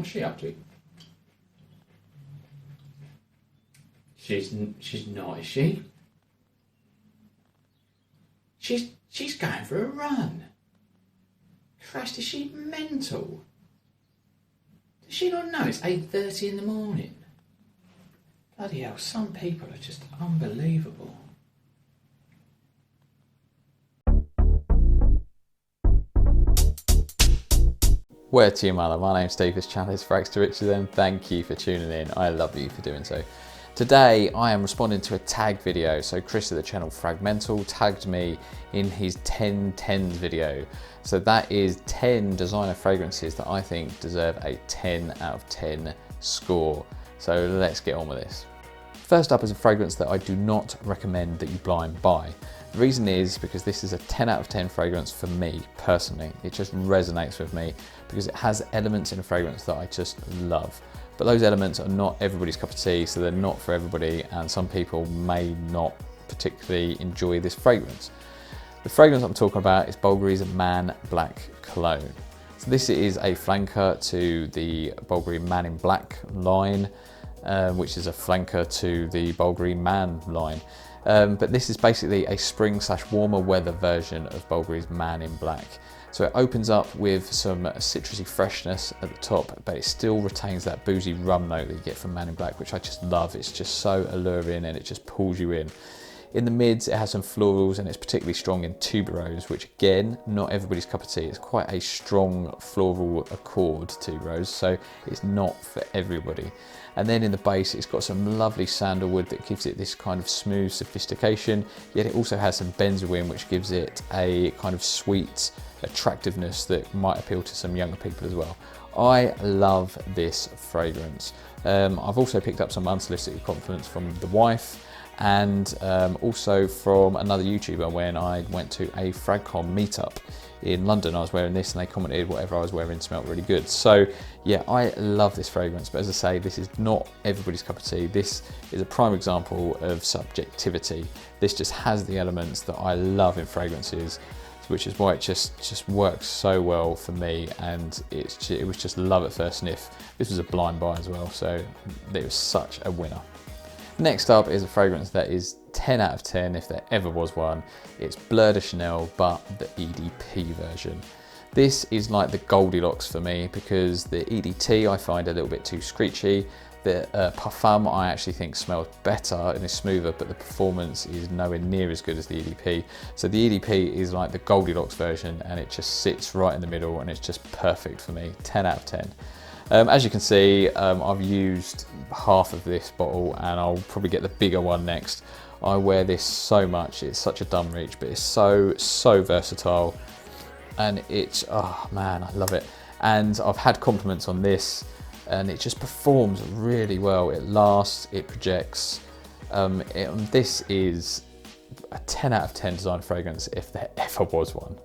What's she up to? She's not, is she? She's going for a run. Christ, is she mental? Does she not know it's 8:30 in the morning? Bloody hell, some people are just unbelievable. Where to you, mother? My name's Steve, this channel is Frags to Riches, and thank you for tuning in. I love you for doing so. Today I am responding to a tag video. So Chris of the channel Fragmental tagged me in his 10/10s video. So that is 10 designer fragrances that I think deserve a 10 out of 10 score. So let's get on with this. First up is a fragrance that I do not recommend that you blind buy. The reason is because this is a 10 out of 10 fragrance for me personally. It just resonates with me because it has elements in a fragrance that I just love. But those elements are not everybody's cup of tea, so they're not for everybody, and some people may not particularly enjoy this fragrance. The fragrance I'm talking about is Bulgari's Man Black Cologne. So this is a flanker to the Bulgari Man in Black line, which is a flanker to the Bulgari Man line. But this is basically a spring/warmer weather version of Bulgari's Man in Black. So it opens up with some citrusy freshness at the top, but it still retains that boozy rum note that you get from Man in Black, which I just love. It's just so alluring and it just pulls you in. In the mids, it has some florals and it's particularly strong in tuberose, which again, not everybody's cup of tea. It's quite a strong floral accord, tuberose, so it's not for everybody. And then in the base, it's got some lovely sandalwood that gives it this kind of smooth sophistication, yet it also has some benzoin, which gives it a kind of sweet attractiveness that might appeal to some younger people as well. I love this fragrance. I've also picked up some unsolicited compliments from the wife, and also from another YouTuber when I went to a FragCon meetup in London. I was wearing this and they commented whatever I was wearing smelled really good. So yeah, I love this fragrance, but as I say, this is not everybody's cup of tea. This is a prime example of subjectivity. This just has the elements that I love in fragrances, which is why it just works so well for me, and it was just love at first sniff. This was a blind buy as well, so it was such a winner. Next up is a fragrance that is 10 out of 10 if there ever was one. It's Bleu de Chanel, but the EDP version. This is like the Goldilocks for me because the EDT I find a little bit too screechy. The Parfum I actually think smells better and is smoother, but the performance is nowhere near as good as the EDP. So the EDP is like the Goldilocks version and it just sits right in the middle and it's just perfect for me, 10 out of 10. As you can see, I've used half of this bottle and I'll probably get the bigger one next. I wear this so much, it's such a dumb reach, but it's so versatile and it's, oh man, I love it. And I've had compliments on this and it just performs really well. It lasts, it projects. This is a 10 out of 10 design fragrance if there ever was one.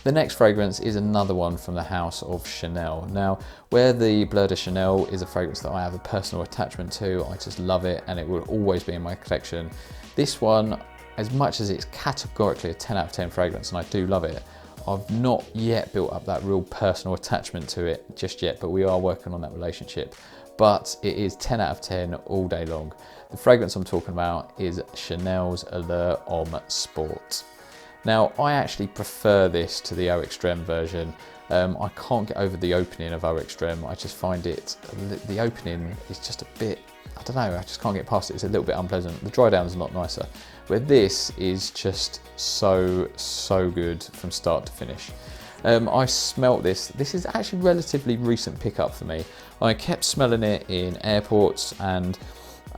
The next fragrance is another one from the house of Chanel. Now, where the Bleu de Chanel is a fragrance that I have a personal attachment to, I just love it and it will always be in my collection. This one, as much as it's categorically a 10 out of 10 fragrance, and I do love it, I've not yet built up that real personal attachment to it just yet, but we are working on that relationship. But it is 10 out of 10 all day long. The fragrance I'm talking about is Chanel's Allure Homme Sport. Now, I actually prefer this to the Eau Extreme version. I can't get over the opening of Eau Extreme. I just find the opening is just a bit, I don't know, I just can't get past it. It's a little bit unpleasant. The dry down is a lot nicer. Where this is just so good from start to finish. I smelt this. This is actually relatively recent pickup for me. I kept smelling it in airports, and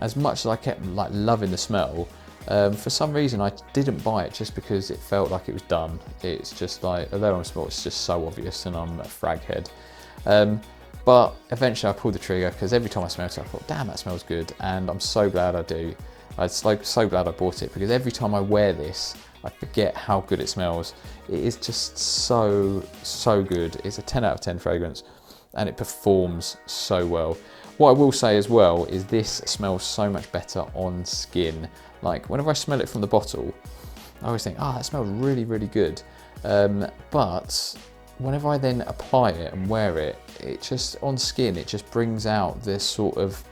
as much as I kept like loving the smell, for some reason I didn't buy it just because it felt like it was done. It's just like, Allure Homme Sport, it's just so obvious and I'm a frag head. But eventually I pulled the trigger because every time I smelled it I thought, damn, that smells good, and I'm so glad I do. I'm so glad I bought it because every time I wear this I forget how good it smells. It is just so good. It's a 10 out of 10 fragrance and it performs so well. What I will say as well is this smells so much better on skin. Like whenever I smell it from the bottle, I always think, oh, that smells really good. But whenever I then apply it and wear it, it just, on skin, it just brings out this sort of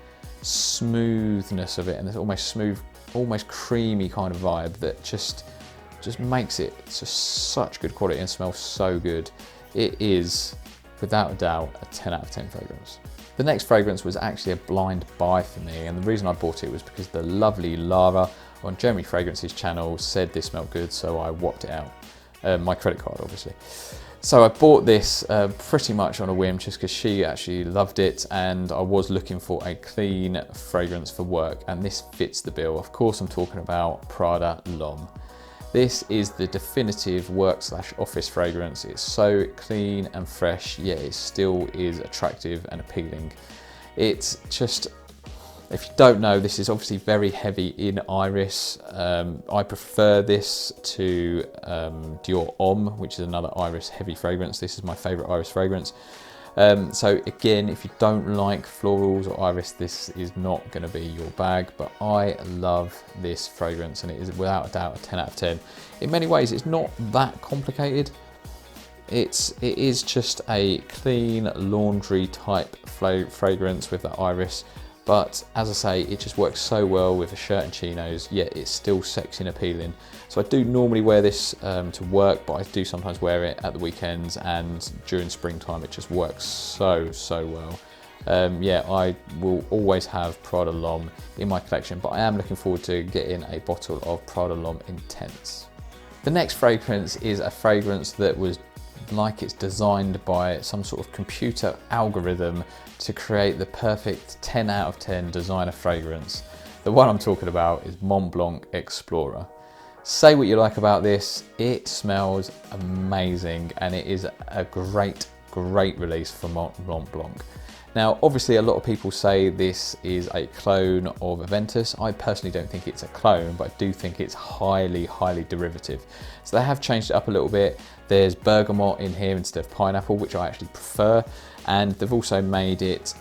smoothness of it, and this almost smooth, almost creamy kind of vibe that just makes it just such good quality and smells so good. It is, without a doubt, a 10 out of 10 fragrance. The next fragrance was actually a blind buy for me, and the reason I bought it was because the lovely Lara on Jeremy Fragrance's channel said this smelled good, so I whopped it out. My credit card, obviously. So I bought this pretty much on a whim, just because she actually loved it, and I was looking for a clean fragrance for work, and this fits the bill. Of course, I'm talking about Prada L'Homme. This is the definitive work/office fragrance. It's so clean and fresh, yet it still is attractive and appealing. It's just, if you don't know, this is obviously very heavy in iris. I prefer this to Dior Homme, which is another iris heavy fragrance. This is my favorite iris fragrance. So again, if you don't like florals or iris, this is not going to be your bag, but I love this fragrance, and it is without a doubt a 10 out of 10. In many ways, it's not that complicated. It is just a clean laundry type fragrance with the iris, but as I say, it just works so well with a shirt and chinos, yet it's still sexy and appealing. So I do normally wear this to work, but I do sometimes wear it at the weekends, and during springtime it just works so well. Yeah, I will always have Prada L'Homme in my collection, but I am looking forward to getting a bottle of Prada L'Homme Intense. The next fragrance is a fragrance that was like it's designed by some sort of computer algorithm to create the perfect 10 out of 10 designer fragrance. The one I'm talking about is Mont Blanc Explorer. Say what you like about this, it smells amazing, and it is a great release from Mont Blanc. Now, obviously a lot of people say this is a clone of Aventus. I personally don't think it's a clone, but I do think it's highly derivative. So they have changed it up a little bit. There's bergamot in here instead of pineapple, which I actually prefer. And they've also made it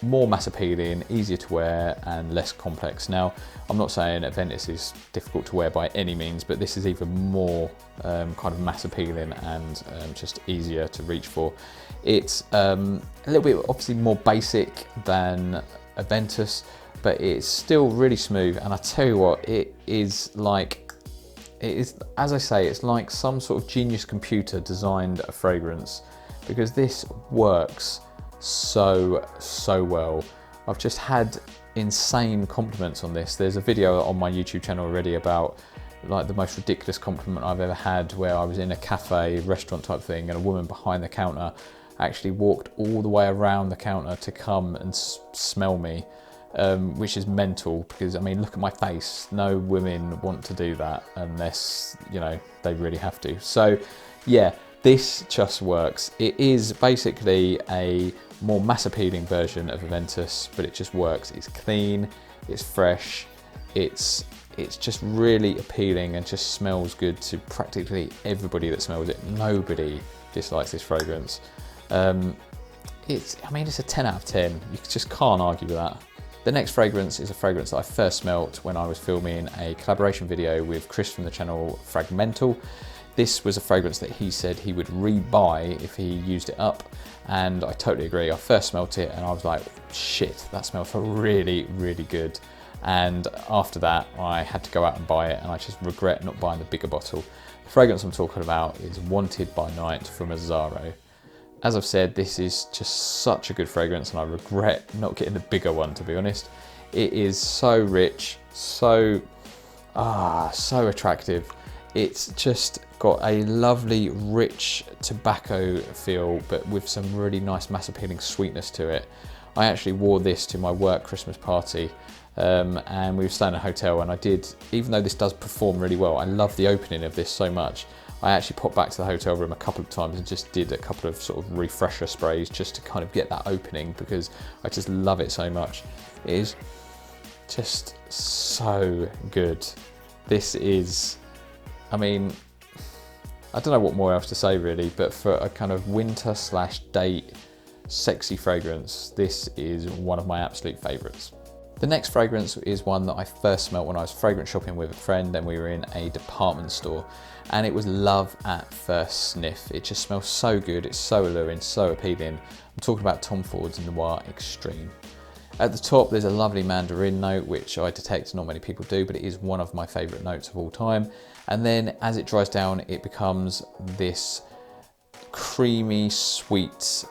more mass appealing, easier to wear, and less complex. Now, I'm not saying Aventus is difficult to wear by any means, but this is even more kind of mass appealing and just easier to reach for. It's a little bit obviously more basic than Aventus, but it's still really smooth. And I tell you what, it is, as I say, it's like some sort of genius computer designed a fragrance, because this works so well. I've just had insane compliments on this. There's a video on my YouTube channel already about like the most ridiculous compliment I've ever had, where I was in a cafe, restaurant type thing, and a woman behind the counter actually walked all the way around the counter to come and smell me, which is mental, because I mean, look at my face. No women want to do that unless, you know, they really have to. So yeah, this just works. It is basically a more mass appealing version of Aventus, but it just works. It's clean, it's fresh, it's just really appealing and just smells good to practically everybody that smells it. Nobody dislikes this fragrance. I mean, it's a 10 out of 10. You just can't argue with that. The next fragrance is a fragrance that I first smelt when I was filming a collaboration video with Chris from the channel Fragmental. This was a fragrance that he said he would re-buy if he used it up, and I totally agree. I first smelt it and I was like, shit, that smells really good. And after that, I had to go out and buy it, and I just regret not buying the bigger bottle. The fragrance I'm talking about is Wanted by Night from Azzaro. As I've said, this is just such a good fragrance, and I regret not getting the bigger one, to be honest. It is so rich, so attractive. It's just got a lovely, rich tobacco feel, but with some really nice mass appealing sweetness to it. I actually wore this to my work Christmas party, and we were staying in a hotel, and I did, even though this does perform really well, I love the opening of this so much. I actually popped back to the hotel room a couple of times and just did a couple of sort of refresher sprays just to kind of get that opening, because I just love it so much. It is just so good. This is, I mean, I don't know what more else to say really, but for a kind of winter / date sexy fragrance, this is one of my absolute favourites. The next fragrance is one that I first smelled when I was fragrance shopping with a friend and we were in a department store, and it was love at first sniff. It just smells so good, it's so alluring, so appealing. I'm talking about Tom Ford's Noir Extreme. At the top there's a lovely mandarin note, which I detect not many people do, but it is one of my favourite notes of all time. And then as it dries down, it becomes this creamy, sweet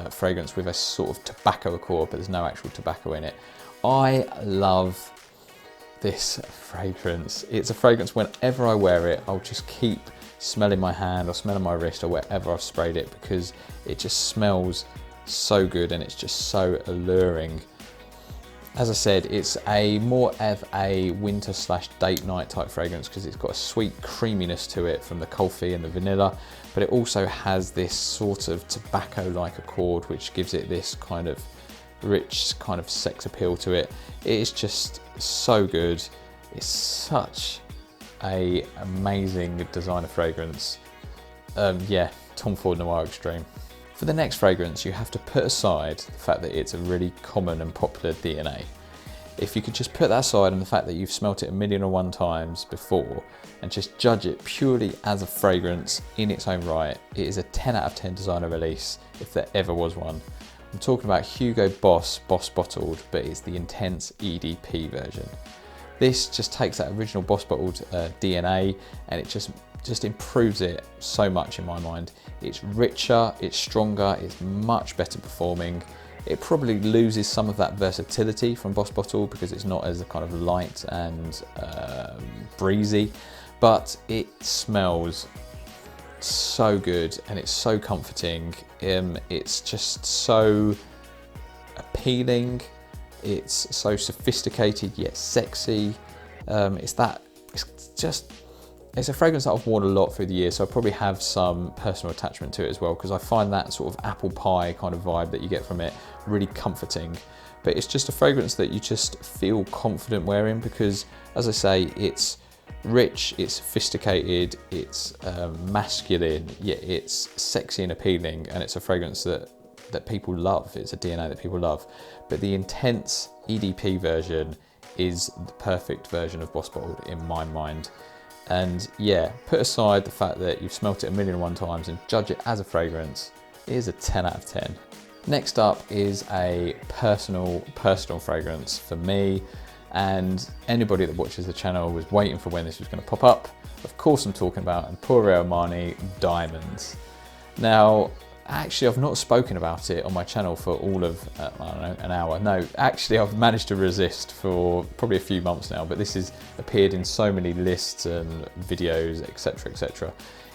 fragrance with a sort of tobacco accord, but there's no actual tobacco in it. I love this fragrance. It's a fragrance whenever I wear it, I'll just keep smelling my hand or smelling my wrist or wherever I've sprayed it, because it just smells so good and it's just so alluring. As I said, it's more of a winter / date night type fragrance because it's got a sweet creaminess to it from the coffee and the vanilla, but it also has this sort of tobacco-like accord, which gives it this kind of rich kind of sex appeal to it. It is just so good. It's such a amazing designer fragrance. Yeah, Tom Ford Noir Extreme. For the next fragrance, you have to put aside the fact that it's a really common and popular DNA. If you could just put that aside and the fact that you've smelt it 1,000,001 times before and just judge it purely as a fragrance in its own right, it is a 10 out of 10 designer release if there ever was one. I'm talking about Hugo Boss Bottled, but it's the Intense EDP version. This just takes that original Boss Bottled DNA and it just improves it so much in my mind. It's richer, it's stronger, it's much better performing. It probably loses some of that versatility from Boss Bottled because it's not as kind of light and breezy, but it smells so good and it's so comforting. It's just so appealing. It's so sophisticated yet sexy. It's a fragrance that I've worn a lot through the year, so I probably have some personal attachment to it as well, because I find that sort of apple pie kind of vibe that you get from it really comforting. But it's just a fragrance that you just feel confident wearing because, as I say, it's rich, it's sophisticated, it's masculine, yet it's sexy and appealing, and it's a fragrance that people love. It's a DNA that people love. But the Intense EDP version is the perfect version of Boss Bottled in my mind. And yeah, put aside the fact that you've smelt it 1,000,001 times and judge it as a fragrance, it is a 10 out of 10. Next up is a personal fragrance for me, and anybody that watches the channel was waiting for when this was going to pop up. Of course I'm talking about Emporio Armani Diamonds. Now, actually I've not spoken about it on my channel for all of, I don't know, an hour. No, actually I've managed to resist for probably a few months now, but this has appeared in so many lists and videos, etc, etc.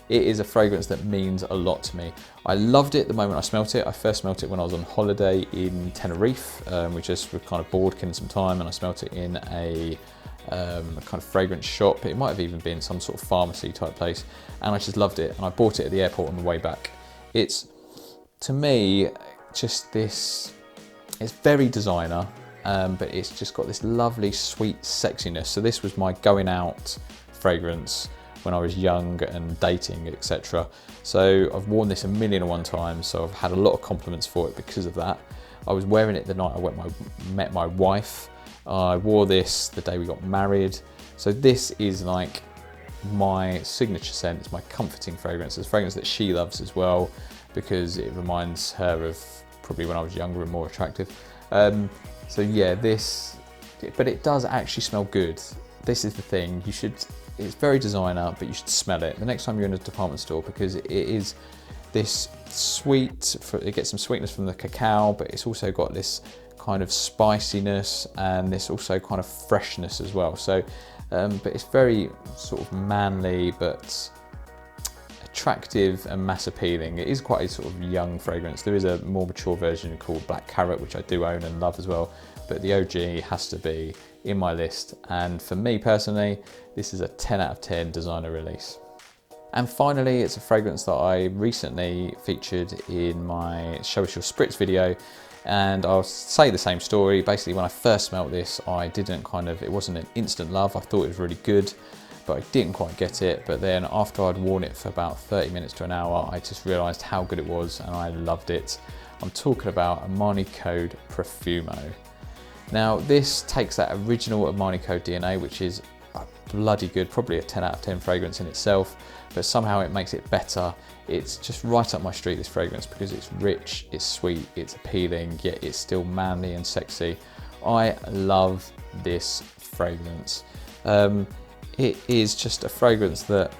It is a fragrance that means a lot to me. I loved it the moment I smelt it. I first smelt it when I was on holiday in Tenerife. We just were kind of bored, killing some time, and I smelt it in a kind of fragrance shop. It might have even been some sort of pharmacy type place, and I just loved it, and I bought it at the airport on the way back. It's, to me, just this, it's very designer, but it's just got this lovely sweet sexiness. So this was my going out fragrance when I was young and dating, etc. So I've worn this 1,000,001 times, so I've had a lot of compliments for it because of that. I was wearing it the night I met my wife. I wore this the day we got married. So this is like my signature scent. It's my comforting fragrance. It's a fragrance that she loves as well, because it reminds her of probably when I was younger and more attractive. So yeah, but it does actually smell good. This is the thing, it's very designer, but you should smell it the next time you're in a department store, because it is this sweet, it gets some sweetness from the cacao, but it's also got this kind of spiciness and this also kind of freshness as well. So, but it's very sort of manly, but attractive and mass appealing. It is quite a sort of young fragrance. There is a more mature version called Black Carrot, which I do own and love as well, but the OG has to be in my list, and for me personally, this is a 10 out of 10 designer release. And finally, it's a fragrance that I recently featured in my Show Us Your Spritz video, and I'll say the same story. Basically, when I first smelt this, it wasn't an instant love. I thought it was really good, but I didn't quite get it. But then after I'd worn it for about 30 minutes to an hour, I just realized how good it was and I loved it. I'm talking about Armani Code Profumo. Now this takes that original Armani Code DNA, which is bloody good, probably a 10 out of 10 fragrance in itself, but somehow it makes it better. It's just right up my street, this fragrance, because it's rich, it's sweet, it's appealing, yet it's still manly and sexy. I love this fragrance. It is just a fragrance that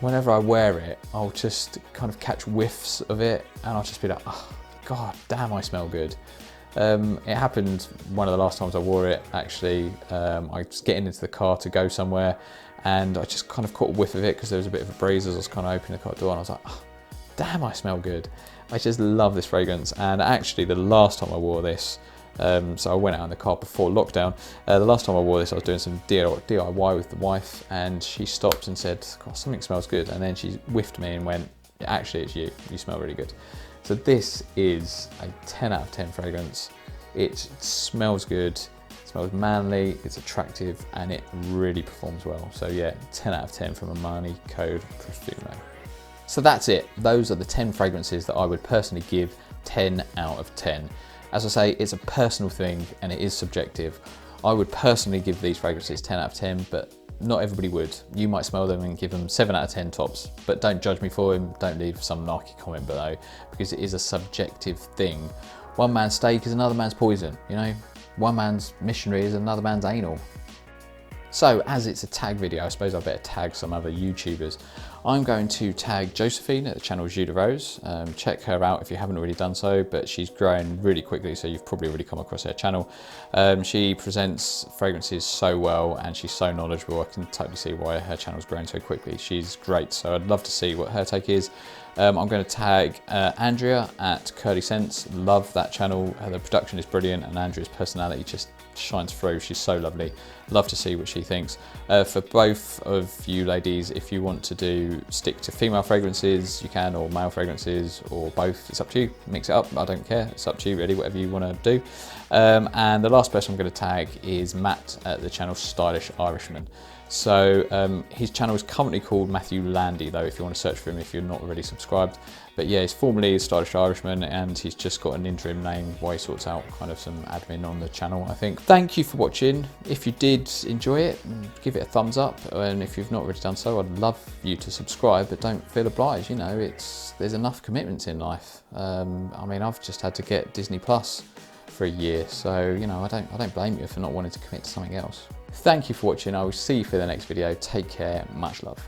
whenever I wear it, I'll just kind of catch whiffs of it and I'll just be like, oh, God damn, I smell good. It happened one of the last times I wore it, actually. I was getting into the car to go somewhere and I just kind of caught a whiff of it because there was a bit of a breeze as I was kind of opening the car door, and I was like, oh, damn, I smell good. I just love this fragrance. And actually the last time I wore this, so I went out in the car before lockdown, the last time I wore this I was doing some DIY with the wife, and she stopped and said, God, something smells good, and then she whiffed me and went, actually it's you smell really good. So this is a 10 out of 10 fragrance. It smells good, it smells manly, it's attractive, and it really performs well. So yeah, 10 out of 10 from Armani Code Profumo. So that's it. Those are the 10 fragrances that I would personally give 10 out of 10. As I say, it's a personal thing and it is subjective. I would personally give these fragrances 10 out of 10, but not everybody would. You might smell them and give them 7 out of 10 tops, but don't judge me for them. Don't leave some narky comment below, because it is a subjective thing. One man's steak is another man's poison, you know? One man's missionary is another man's anal. So as it's a tag video, I suppose I better tag some other YouTubers. I'm going to tag Josephine at the channel Jus De Rose. Check her out if you haven't already done so, but she's growing really quickly, so you've probably already come across her channel. She presents fragrances so well and she's so knowledgeable. I can totally see why her channel's growing so quickly. She's great, so I'd love to see what her take is. I'm going to tag Andrea at Curly Scents. Love that channel. The production is brilliant and Andrea's personality just shines through. She's so lovely. Love to see what she thinks. For both of you ladies, if you want to stick to female fragrances, you can, or male fragrances, or both. It's up to you. Mix it up. I don't care. It's up to you, really, whatever you want to do. And the last person I'm going to tag is Matt at the channel Stylish Irishman. So his channel is currently called Matthew Landy, though, if you want to search for him if you're not already subscribed. But yeah, he's formerly Stylish Irishman, and he's just got an interim name while he sorts out kind of some admin on the channel, I think. Thank you for watching. If you did enjoy it, give it a thumbs up. And if you've not already done so, I'd love you to subscribe, but don't feel obliged. You know, there's enough commitments in life. I mean, I've just had to get Disney Plus for a year, so you know, I don't blame you for not wanting to commit to something else. Thank you for watching. I will see you for the next video. Take care. Much love.